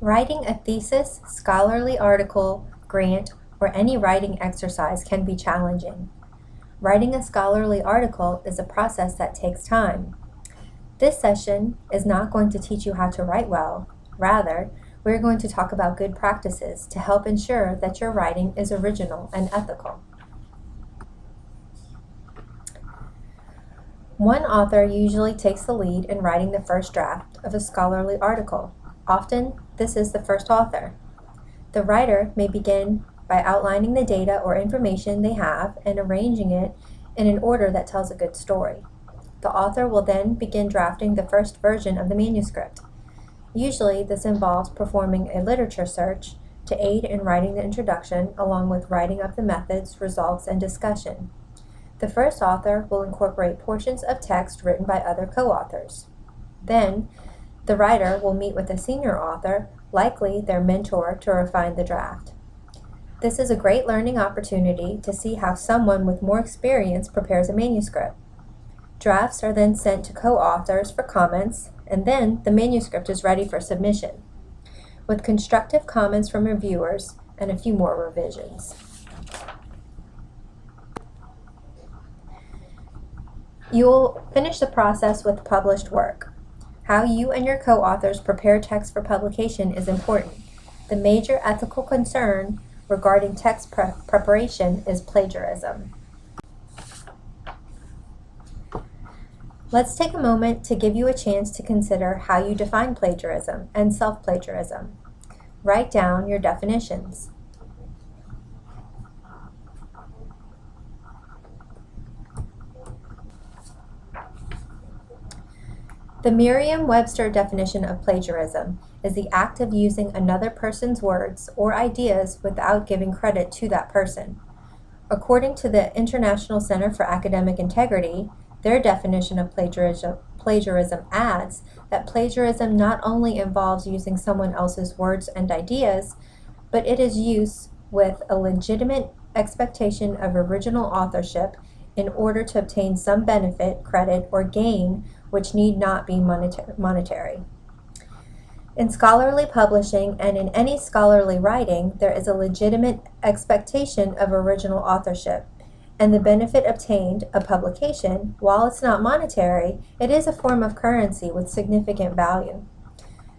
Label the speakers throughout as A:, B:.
A: Writing a thesis, scholarly article, grant, or any writing exercise can be challenging. Writing a scholarly article is a process that takes time. This session is not going to teach you how to write well. Rather, we're going to talk about good practices to help ensure that your writing is original and ethical. One author usually takes the lead in writing the first draft of a scholarly article. Often, this is the first author. The writer may begin by outlining the data or information they have and arranging it in an order that tells a good story. The author will then begin drafting the first version of the manuscript. Usually, this involves performing a literature search to aid in writing the introduction, along with writing up the methods, results, and discussion. The first author will incorporate portions of text written by other co-authors. Then, the writer will meet with a senior author, likely their mentor, to refine the draft. This is a great learning opportunity to see how someone with more experience prepares a manuscript. Drafts are then sent to co-authors for comments, and then the manuscript is ready for submission, with constructive comments from reviewers and a few more revisions. You will finish the process with published work. How you and your co-authors prepare text for publication is important. The major ethical concern regarding text preparation is plagiarism. Let's take a moment to give you a chance to consider how you define plagiarism and self-plagiarism. Write down your definitions. The Merriam-Webster definition of plagiarism is the act of using another person's words or ideas without giving credit to that person. According to the International Center for Academic Integrity, their definition of plagiarism adds that plagiarism not only involves using someone else's words and ideas, but it is used with a legitimate expectation of original authorship in order to obtain some benefit, credit, or gain which need not be monetary. In scholarly publishing and in any scholarly writing, there is a legitimate expectation of original authorship, and the benefit obtained, a publication, while it's not monetary, it is a form of currency with significant value.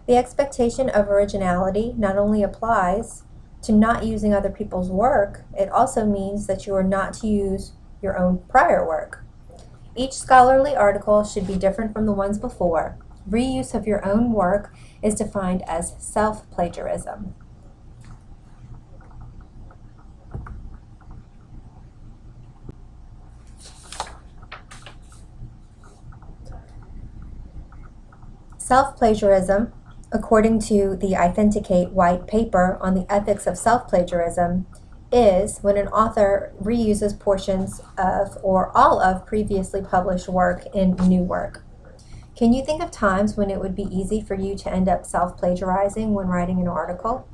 A: The expectation of originality not only applies to not using other people's work, it also means that you are not to use your own prior work. Each scholarly article should be different from the ones before. Reuse of your own work is defined as self-plagiarism. Self-plagiarism, according to the Authenticate White Paper on the Ethics of Self-Plagiarism, is when an author reuses portions of or all of previously published work in new work. Can you think of times when it would be easy for you to end up self-plagiarizing when writing an article?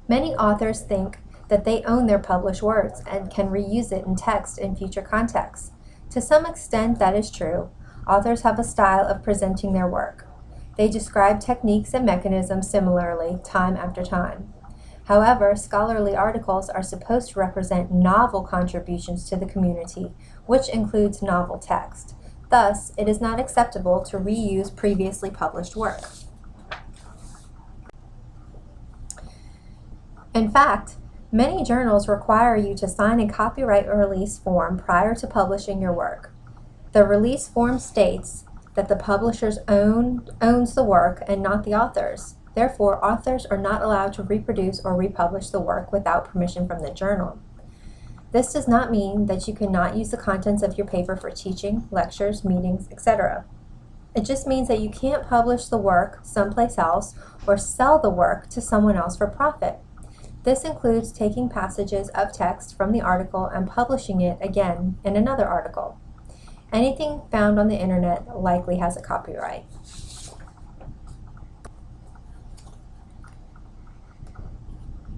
A: Many authors think that they own their published words and can reuse it in text in future contexts. To some extent, that is true. Authors have a style of presenting their work. They describe techniques and mechanisms similarly, time after time. However, scholarly articles are supposed to represent novel contributions to the community, which includes novel text. Thus, it is not acceptable to reuse previously published work. In fact, many journals require you to sign a copyright release form prior to publishing your work. The release form states that the publisher's owns the work and not the author's. Therefore, authors are not allowed to reproduce or republish the work without permission from the journal. This does not mean that you cannot use the contents of your paper for teaching, lectures, meetings, etc. It just means that you can't publish the work someplace else or sell the work to someone else for profit. This includes taking passages of text from the article and publishing it again in another article. Anything found on the internet likely has a copyright.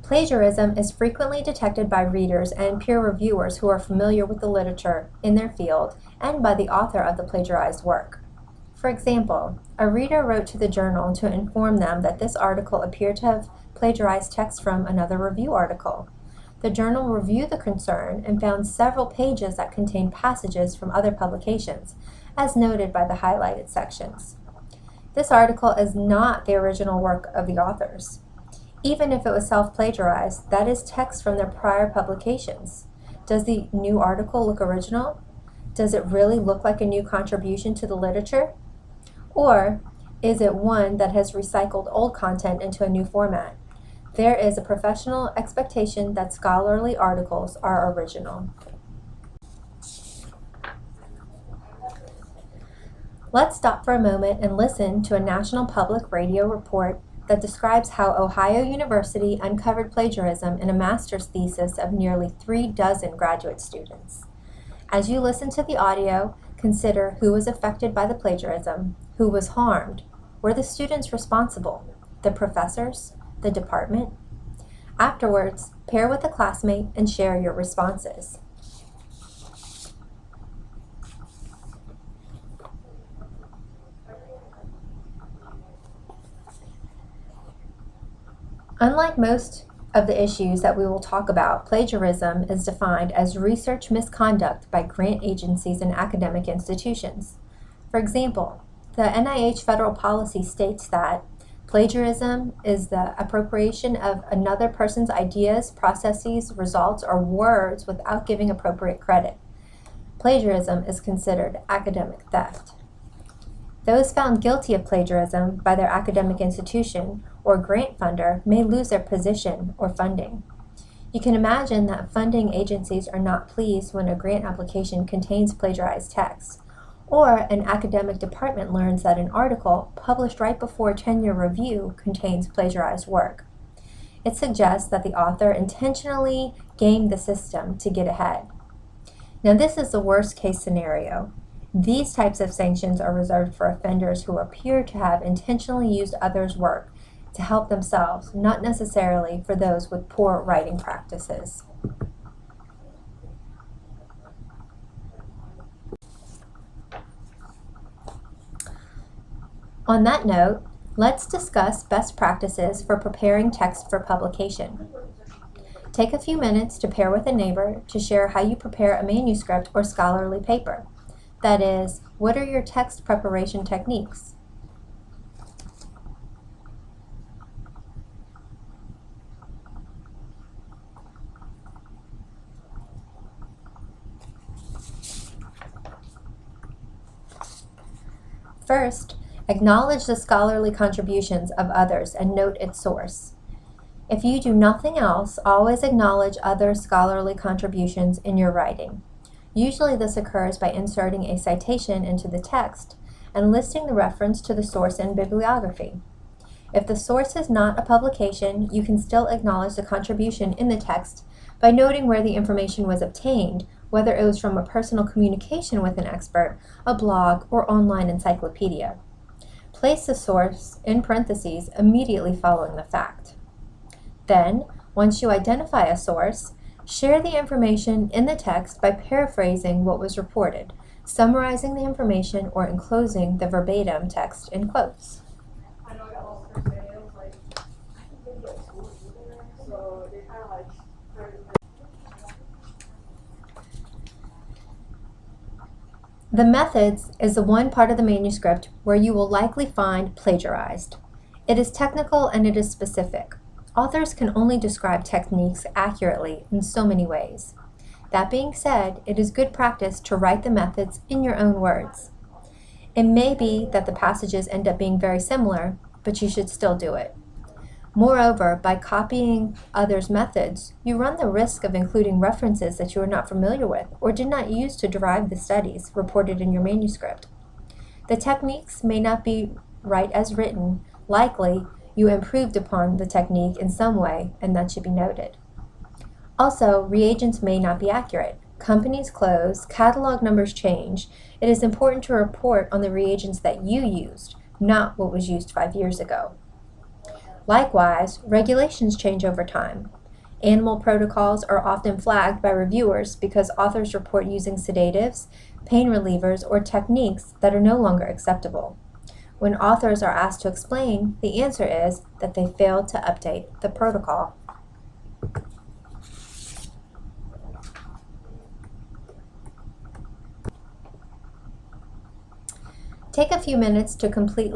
A: Plagiarism is frequently detected by readers and peer reviewers who are familiar with the literature in their field and by the author of the plagiarized work. For example, a reader wrote to the journal to inform them that this article appeared to have plagiarized text from another review article. The journal reviewed the concern and found several pages that contained passages from other publications, as noted by the highlighted sections. This article is not the original work of the authors. Even if it was self-plagiarized, that is text from their prior publications. Does the new article look original? Does it really look like a new contribution to the literature? Or is it one that has recycled old content into a new format? There is a professional expectation that scholarly articles are original. Let's stop for a moment and listen to a National Public Radio report that describes how Ohio University uncovered plagiarism in a master's thesis of nearly 36 graduate students. As you listen to the audio, consider who was affected by the plagiarism, who was harmed, were the students responsible, the professors, the department? Afterwards, pair with a classmate and share your responses. Unlike most of the issues that we will talk about, plagiarism is defined as research misconduct by grant agencies and academic institutions. For example, the NIH federal policy states that plagiarism is the appropriation of another person's ideas, processes, results, or words without giving appropriate credit. Plagiarism is considered academic theft. Those found guilty of plagiarism by their academic institution or grant funder may lose their position or funding. You can imagine that funding agencies are not pleased when a grant application contains plagiarized text, or an academic department learns that an article published right before tenure review contains plagiarized work. It suggests that the author intentionally gamed the system to get ahead. Now, this is the worst case scenario. These types of sanctions are reserved for offenders who appear to have intentionally used others' work to help themselves, not necessarily for those with poor writing practices. On that note, let's discuss best practices for preparing text for publication. Take a few minutes to pair with a neighbor to share how you prepare a manuscript or scholarly paper. That is, what are your text preparation techniques? First, acknowledge the scholarly contributions of others and note its source. If you do nothing else, always acknowledge other scholarly contributions in your writing. Usually this occurs by inserting a citation into the text and listing the reference to the source in bibliography. If the source is not a publication, you can still acknowledge the contribution in the text by noting where the information was obtained, whether it was from a personal communication with an expert, a blog, or online encyclopedia. Place the source in parentheses immediately following the fact. Then, once you identify a source, share the information in the text by paraphrasing what was reported, summarizing the information, or enclosing the verbatim text in quotes. The methods is the one part of the manuscript where you will likely find plagiarized. It is technical and it is specific. Authors can only describe techniques accurately in so many ways. That being said, it is good practice to write the methods in your own words. It may be that the passages end up being very similar, but you should still do it. Moreover, by copying others' methods, you run the risk of including references that you are not familiar with or did not use to derive the studies reported in your manuscript. The techniques may not be right as written. Likely, you improved upon the technique in some way, and that should be noted. Also, reagents may not be accurate. Companies close, catalog numbers change. It is important to report on the reagents that you used, not what was used 5 years ago. Likewise, regulations change over time. Animal protocols are often flagged by reviewers because authors report using sedatives, pain relievers, or techniques that are no longer acceptable. When authors are asked to explain, the answer is that they failed to update the protocol. Take a few minutes to complete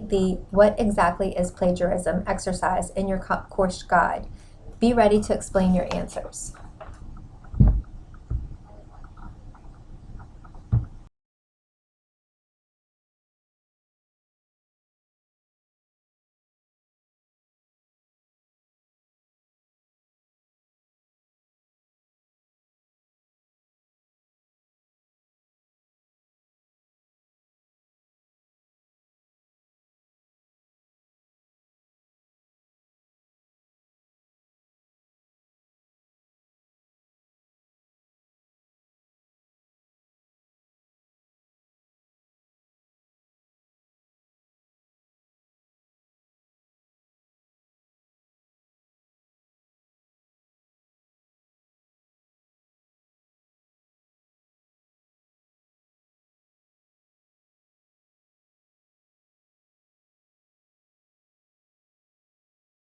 A: the "What exactly is plagiarism?" exercise in your course guide. Be ready to explain your answers.